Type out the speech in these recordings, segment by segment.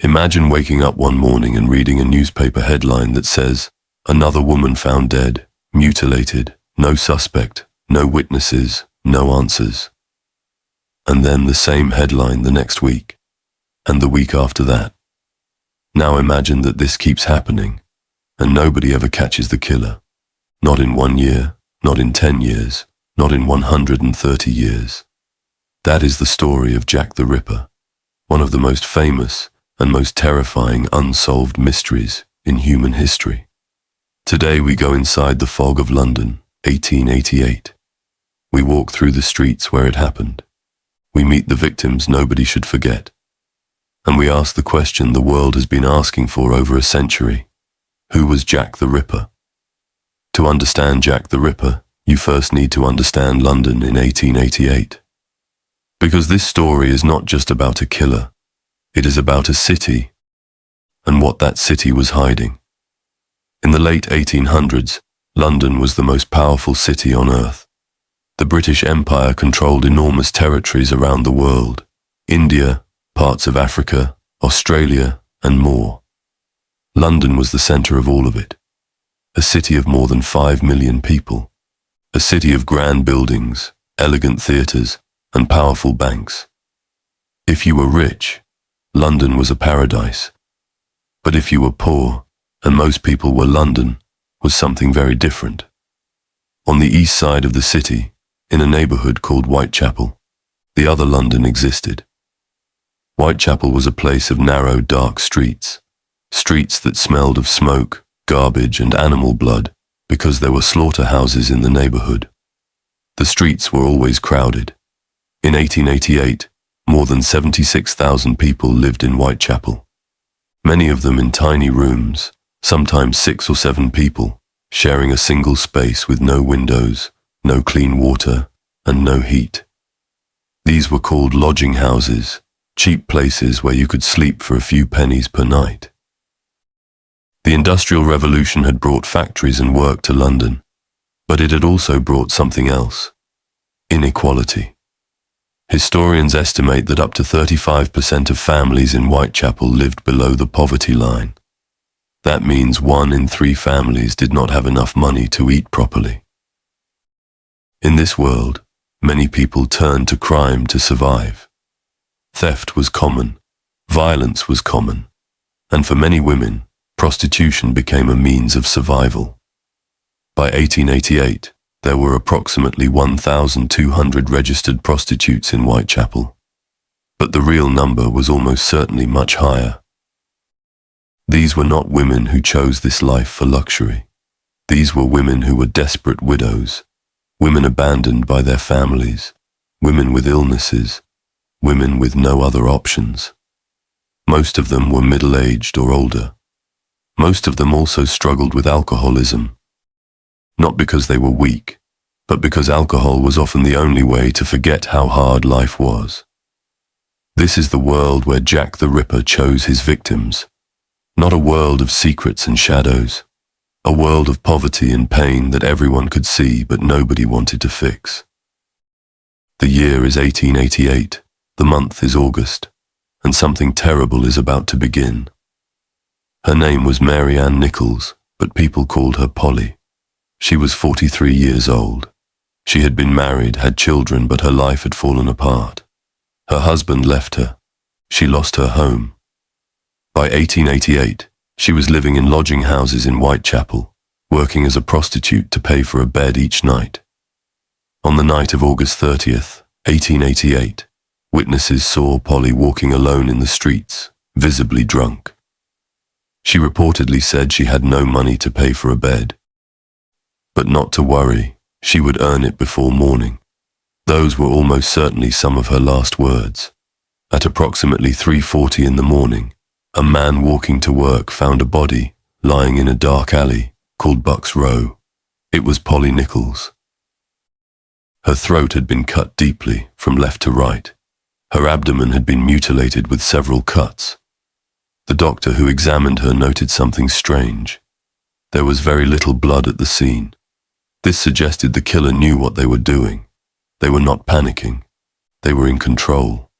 Imagine waking up one morning and reading a newspaper headline that says, "Another woman found dead, mutilated, no suspect, no witnesses, no answers." And then the same headline the next week, and the week after that. Now imagine that this keeps happening, and nobody ever catches the killer. Not in 1 year, not in 10 years, not in 130 years. That is the story of Jack the Ripper, one of the most famous and most terrifying unsolved mysteries in human history. Today we go inside the fog of London, 1888. We walk through the streets where it happened. We meet the victims nobody should forget. And we ask the question the world has been asking for over a century. Who was Jack the Ripper? To understand Jack the Ripper, you first need to understand London in 1888. Because this story is not just about a killer, it is about a city, and what that city was hiding. In the late 1800s, London was the most powerful city on earth. The British Empire controlled enormous territories around the world: India, parts of Africa, Australia, and more. London was the center of all of it. A city of more than 5 million people. A city of grand buildings, elegant theaters, and powerful banks. If you were rich, London was a paradise. But if you were poor, and most people were London, was something very different. On the east side of the city, in a neighborhood called Whitechapel, the other London existed. Whitechapel was a place of narrow, dark streets, streets that smelled of smoke, garbage, and animal blood, because there were slaughterhouses in the neighborhood. The streets were always crowded. In 1888, more than 76,000 people lived in Whitechapel. Many of them in tiny rooms, sometimes 6 or 7 people, sharing a single space with no windows, no clean water, and no heat. These were called lodging houses, cheap places where you could sleep for a few pennies per night. The Industrial Revolution had brought factories and work to London, but it had also brought something else: inequality. Historians estimate that up to 35% of families in Whitechapel lived below the poverty line. That means 1 in 3 families did not have enough money to eat properly. In this world, many people turned to crime to survive. Theft was common, violence was common, and for many women, prostitution became a means of survival. By 1888, there were approximately 1,200 registered prostitutes in Whitechapel, but the real number was almost certainly much higher. These were not women who chose this life for luxury. These were women who were desperate widows, women abandoned by their families, women with illnesses, women with no other options. Most of them were middle-aged or older. Most of them also struggled with alcoholism, not because they were weak, but because alcohol was often the only way to forget how hard life was. This is the world where Jack the Ripper chose his victims, not a world of secrets and shadows, a world of poverty and pain that everyone could see but nobody wanted to fix. The year is 1888, the month is August, and something terrible is about to begin. Her name was Mary Ann Nichols, but people called her Polly. She was 43 years old. She had been married, had children, but her life had fallen apart. Her husband left her. She lost her home. By 1888, she was living in lodging houses in Whitechapel, working as a prostitute to pay for a bed each night. On the night of August 30th, 1888, witnesses saw Polly walking alone in the streets, visibly drunk. She reportedly said she had no money to pay for a bed. But not to worry, she would earn it before morning. Those were almost certainly some of her last words. At approximately 3:40 in the morning, a man walking to work found a body lying in a dark alley called Buck's Row. It was Polly Nichols. Her throat had been cut deeply from left to right. Her abdomen had been mutilated with several cuts. The doctor who examined her noted something strange. There was very little blood at the scene. This suggested the killer knew what they were doing. They were not panicking. They were in control.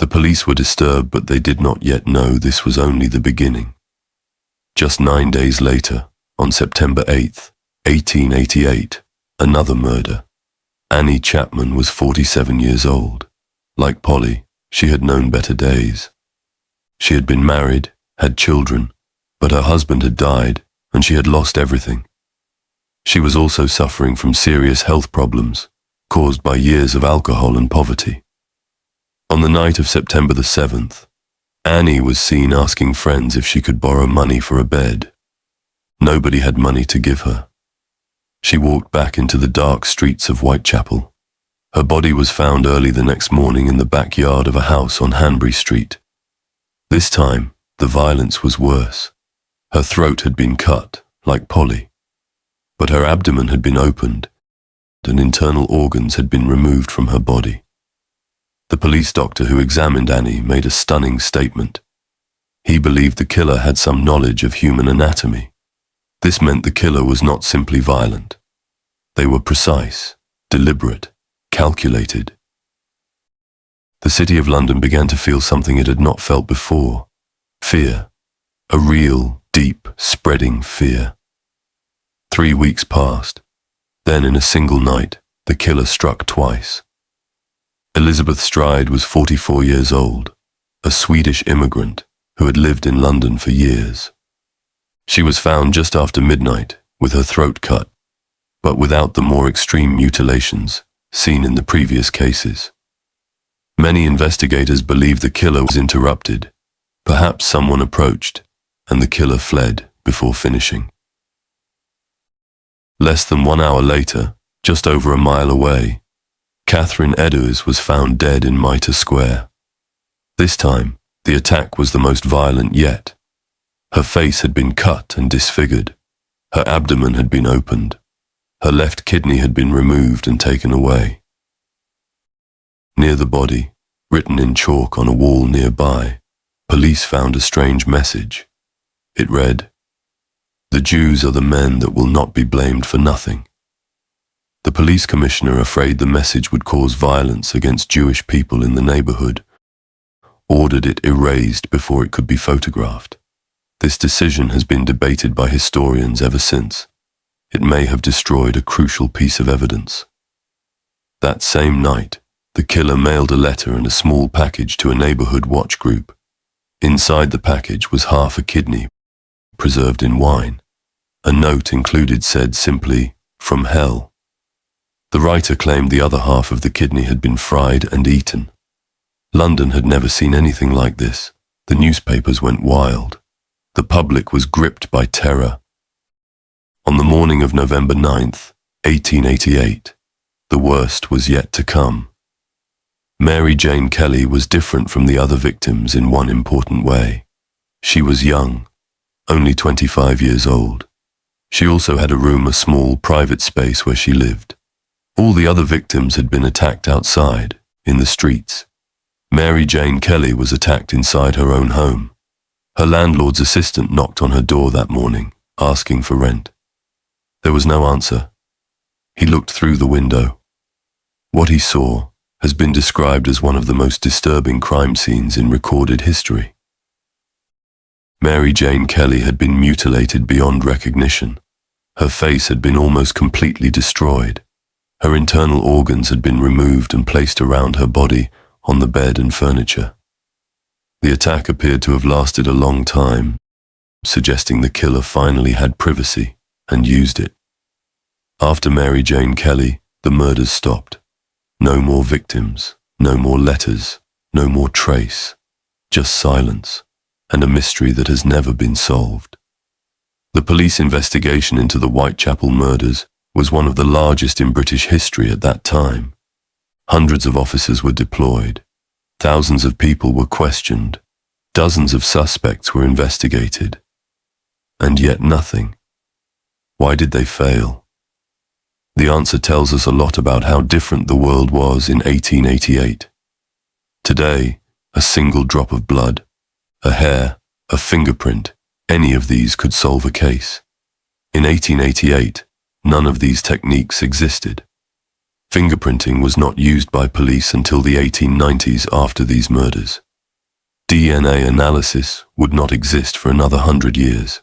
The police were disturbed, but they did not yet know this was only the beginning. Just 9 days later, on September 8th, 1888, another murder. Annie Chapman was 47 years old. Like Polly, she had known better days. She had been married, had children, but her husband had died, and she had lost everything. She was also suffering from serious health problems, caused by years of alcohol and poverty. On the night of September the 7th, Annie was seen asking friends if she could borrow money for a bed. Nobody had money to give her. She walked back into the dark streets of Whitechapel. Her body was found early the next morning in the backyard of a house on Hanbury Street. This time, the violence was worse. Her throat had been cut, like Polly, but her abdomen had been opened, and internal organs had been removed from her body. The police doctor who examined Annie made a stunning statement. He believed the killer had some knowledge of human anatomy. This meant the killer was not simply violent. They were precise, deliberate, calculated. The City of London began to feel something it had not felt before. Fear. A real, deep, spreading fear. 3 weeks passed. Then in a single night, the killer struck twice. Elizabeth Stride was 44 years old, a Swedish immigrant who had lived in London for years. She was found just after midnight with her throat cut, but without the more extreme mutilations seen in the previous cases. Many investigators believe the killer was interrupted. Perhaps someone approached, and the killer fled before finishing. Less than 1 hour later, just over a mile away, Catherine Eddowes was found dead in Mitre Square. This time, the attack was the most violent yet. Her face had been cut and disfigured. Her abdomen had been opened. Her left kidney had been removed and taken away. Near the body, written in chalk on a wall nearby, police found a strange message. It read, "The Jews are the men that will not be blamed for nothing." The police commissioner, afraid the message would cause violence against Jewish people in the neighborhood, ordered it erased before it could be photographed. This decision has been debated by historians ever since. It may have destroyed a crucial piece of evidence. That same night, the killer mailed a letter and a small package to a neighborhood watch group. Inside the package was half a kidney, preserved in wine. A note included said simply, "From hell." The writer claimed the other half of the kidney had been fried and eaten. London had never seen anything like this. The newspapers went wild. The public was gripped by terror. On the morning of November 9th, 1888, the worst was yet to come. Mary Jane Kelly was different from the other victims in one important way. She was young, only 25 years old. She also had a room, a small private space where she lived. All the other victims had been attacked outside, in the streets. Mary Jane Kelly was attacked inside her own home. Her landlord's assistant knocked on her door that morning, asking for rent. There was no answer. He looked through the window. What he saw has been described as one of the most disturbing crime scenes in recorded history. Mary Jane Kelly had been mutilated beyond recognition. Her face had been almost completely destroyed. Her internal organs had been removed and placed around her body, on the bed and furniture. The attack appeared to have lasted a long time, suggesting the killer finally had privacy and used it. After Mary Jane Kelly, the murders stopped. No more victims, no more letters, no more trace, just silence, and a mystery that has never been solved. The police investigation into the Whitechapel murders was one of the largest in British history at that time. Hundreds of officers were deployed. Thousands of people were questioned. Dozens of suspects were investigated. And yet nothing. Why did they fail? The answer tells us a lot about how different the world was in 1888. Today, a single drop of blood, a hair, a fingerprint, any of these could solve a case. In 1888, none of these techniques existed. Fingerprinting was not used by police until the 1890s after these murders. DNA analysis would not exist for another 100 years.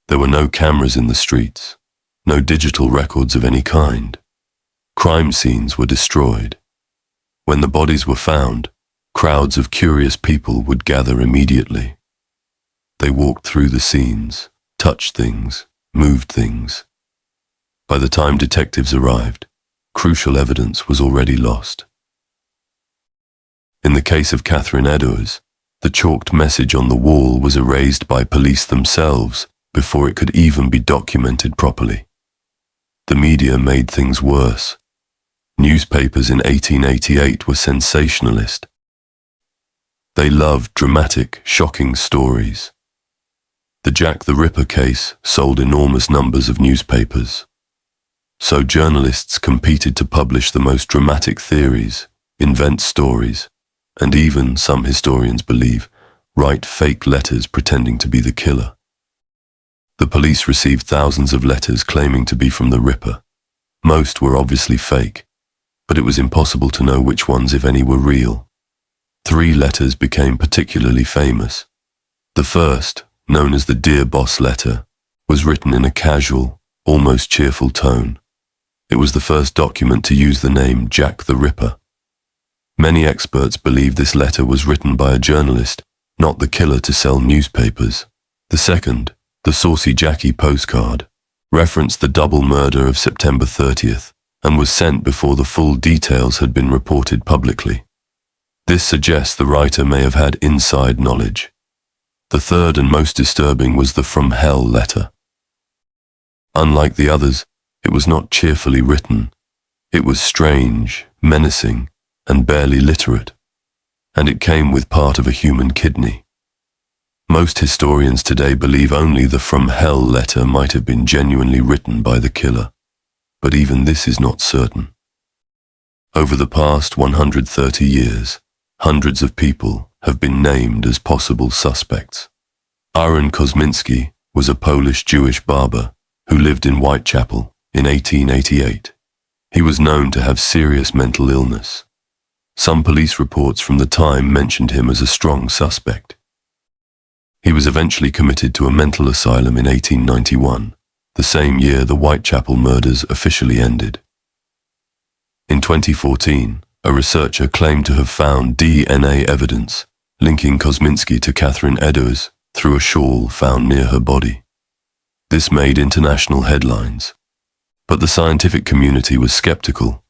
There were no cameras in the streets, no digital records of any kind. Crime scenes were destroyed. When the bodies were found, crowds of curious people would gather immediately. They walked through the scenes, touched things, moved things. By the time detectives arrived, crucial evidence was already lost. In the case of Catherine Edwards, the chalked message on the wall was erased by police themselves before it could even be documented properly. The media made things worse. Newspapers in 1888 were sensationalist. They loved dramatic, shocking stories. The Jack the Ripper case sold enormous numbers of newspapers. So journalists competed to publish the most dramatic theories, invent stories, and even, some historians believe, write fake letters pretending to be the killer. The police received thousands of letters claiming to be from the Ripper. Most were obviously fake, but it was impossible to know which ones, if any, were real. 3 letters became particularly famous. The first, known as the Dear Boss letter, was written in a casual, almost cheerful tone. It was the first document to use the name Jack the Ripper. Many experts believe this letter was written by a journalist, not the killer to sell newspapers. The second, the Saucy Jackie postcard, referenced the double murder of September 30th and was sent before the full details had been reported publicly. This suggests the writer may have had inside knowledge. The third and most disturbing was the From Hell letter. Unlike the others, it was not cheerfully written. It was strange, menacing, and barely literate, and it came with part of a human kidney. Most historians today believe only the From Hell letter might have been genuinely written by the killer, but even this is not certain. Over the past 130 years, hundreds of people have been named as possible suspects. Aaron Kosminski was a Polish Jewish barber who lived in Whitechapel in 1888. He was known to have serious mental illness. Some police reports from the time mentioned him as a strong suspect. He was eventually committed to a mental asylum in 1891, the same year the Whitechapel murders officially ended. In 2014, a researcher claimed to have found DNA evidence linking Kosminski to Catherine Edwards through a shawl found near her body. This made international headlines, but the scientific community was skeptical.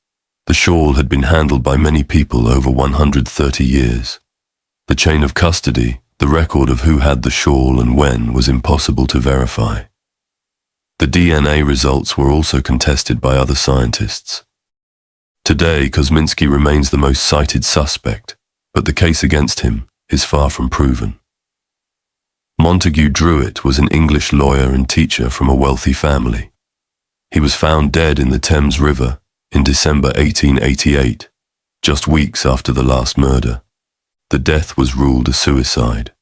The shawl had been handled by many people over 130 years. The chain of custody, the record of who had the shawl and when, was impossible to verify. The DNA results were also contested by other scientists. Today, Kosminski remains the most cited suspect, but the case against him is far from proven. Montague Druitt was an English lawyer and teacher from a wealthy family. He was found dead in the Thames River in December 1888, just weeks after the last murder. The death was ruled a suicide.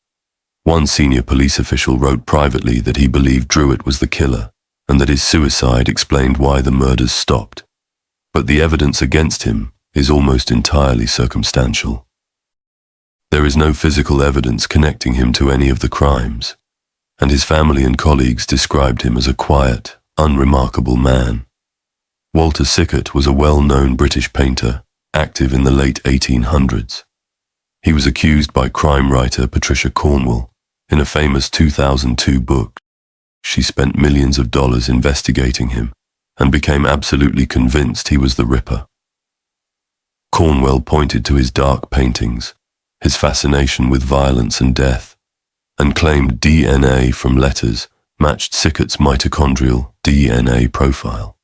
One senior police official wrote privately that he believed Druitt was the killer and that his suicide explained why the murders stopped. But the evidence against him is almost entirely circumstantial. There is no physical evidence connecting him to any of the crimes, and his family and colleagues described him as a quiet, unremarkable man. Walter Sickert was a well-known British painter, active in the late 1800s. He was accused by crime writer Patricia Cornwell in a famous 2002 book. She spent millions of dollars investigating him and became absolutely convinced he was the Ripper. Cornwell pointed to his dark paintings, his fascination with violence and death, and claimed DNA from letters matched Sickert's mitochondrial DNA profile.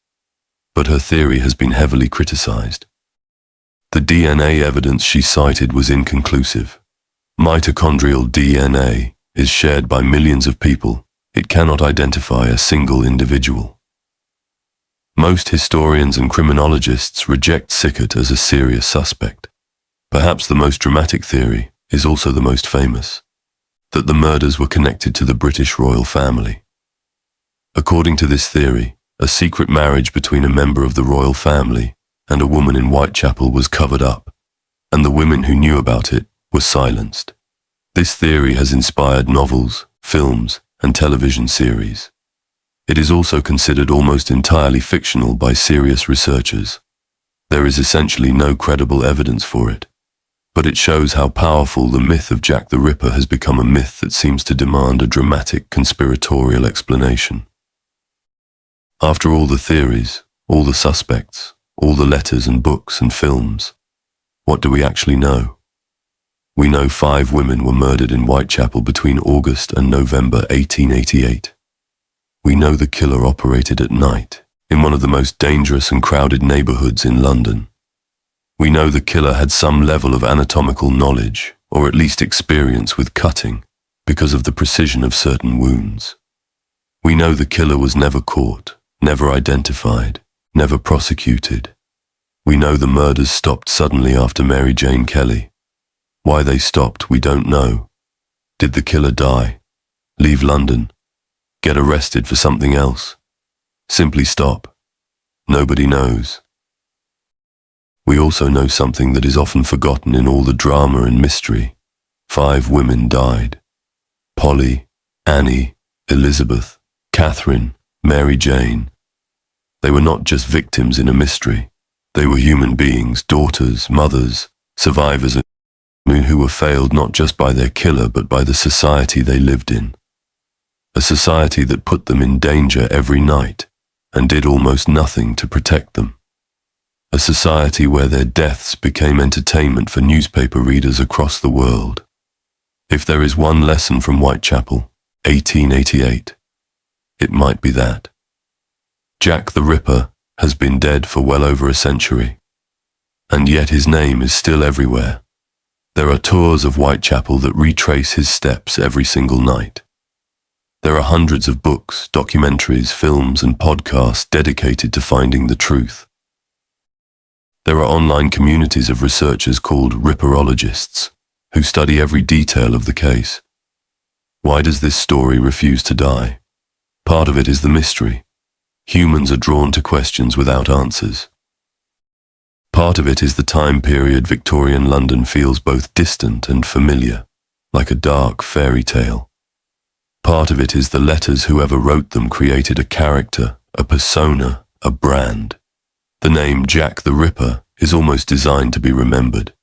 But her theory has been heavily criticized. The DNA evidence she cited was inconclusive. Mitochondrial DNA is shared by millions of people. It cannot identify a single individual. Most historians and criminologists reject Sickert as a serious suspect. Perhaps the most dramatic theory is also the most famous, that the murders were connected to the British royal family. According to this theory, A secret marriage between a member of the royal family and a woman in Whitechapel was covered up, and the women who knew about it were silenced. This theory has inspired novels, films, and television series. It is also considered almost entirely fictional by serious researchers. There is essentially no credible evidence for it, but it shows how powerful the myth of Jack the Ripper has become, a myth that seems to demand a dramatic conspiratorial explanation. After all the theories, all the suspects, all the letters and books and films, what do we actually know? We know 5 women were murdered in Whitechapel between August and November 1888. We know the killer operated at night, in one of the most dangerous and crowded neighborhoods in London. We know the killer had some level of anatomical knowledge, or at least experience with cutting, because of the precision of certain wounds. We know the killer was never caught, never identified, never prosecuted. We know the murders stopped suddenly after Mary Jane Kelly. Why they stopped, we don't know. Did the killer die? Leave London? Get arrested for something else? Simply stop? Nobody knows. We also know something that is often forgotten in all the drama and mystery. 5 women died. Polly, Annie, Elizabeth, Catherine, Mary Jane. They were not just victims in a mystery. They were human beings, daughters, mothers, survivors who were failed not just by their killer but by the society they lived in. A society that put them in danger every night and did almost nothing to protect them. A society where their deaths became entertainment for newspaper readers across the world. If there is one lesson from Whitechapel, 1888, it might be that. Jack the Ripper has been dead for well over a century, and yet his name is still everywhere. There are tours of Whitechapel that retrace his steps every single night. There are hundreds of books, documentaries, films, and podcasts dedicated to finding the truth. There are online communities of researchers called Ripperologists who study every detail of the case. Why does this story refuse to die? Part of it is the mystery. Humans are drawn to questions without answers. Part of it is the time period. Victorian London feels both distant and familiar, like a dark fairy tale. Part of it is the letters. Whoever wrote them created a character, a persona, a brand. The name Jack the Ripper is almost designed to be remembered.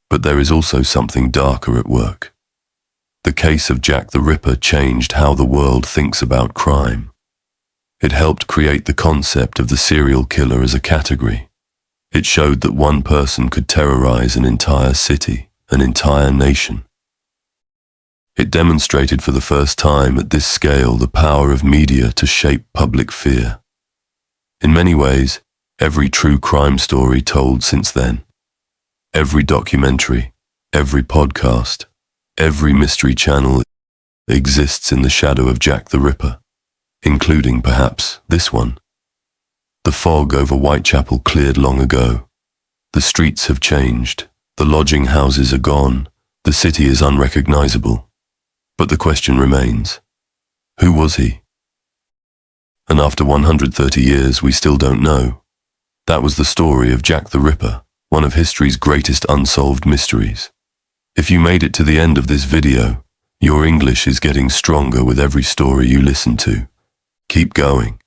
But there is also something darker at work. The case of Jack the Ripper changed how the world thinks about crime. It helped create the concept of the serial killer as a category. It showed that one person could terrorize an entire city, an entire nation. It demonstrated for the first time at this scale the power of media to shape public fear. In many ways, every true crime story told since then, every documentary, every podcast, every mystery channel exists in the shadow of Jack the Ripper, including perhaps this one. The fog over Whitechapel cleared long ago. The streets have changed, the lodging houses are gone, the city is unrecognizable. But the question remains, who was he? And after 130 years, we still don't know. That was the story of Jack the Ripper, one of history's greatest unsolved mysteries. If you made it to the end of this video, your English is getting stronger with every story you listen to. Keep going.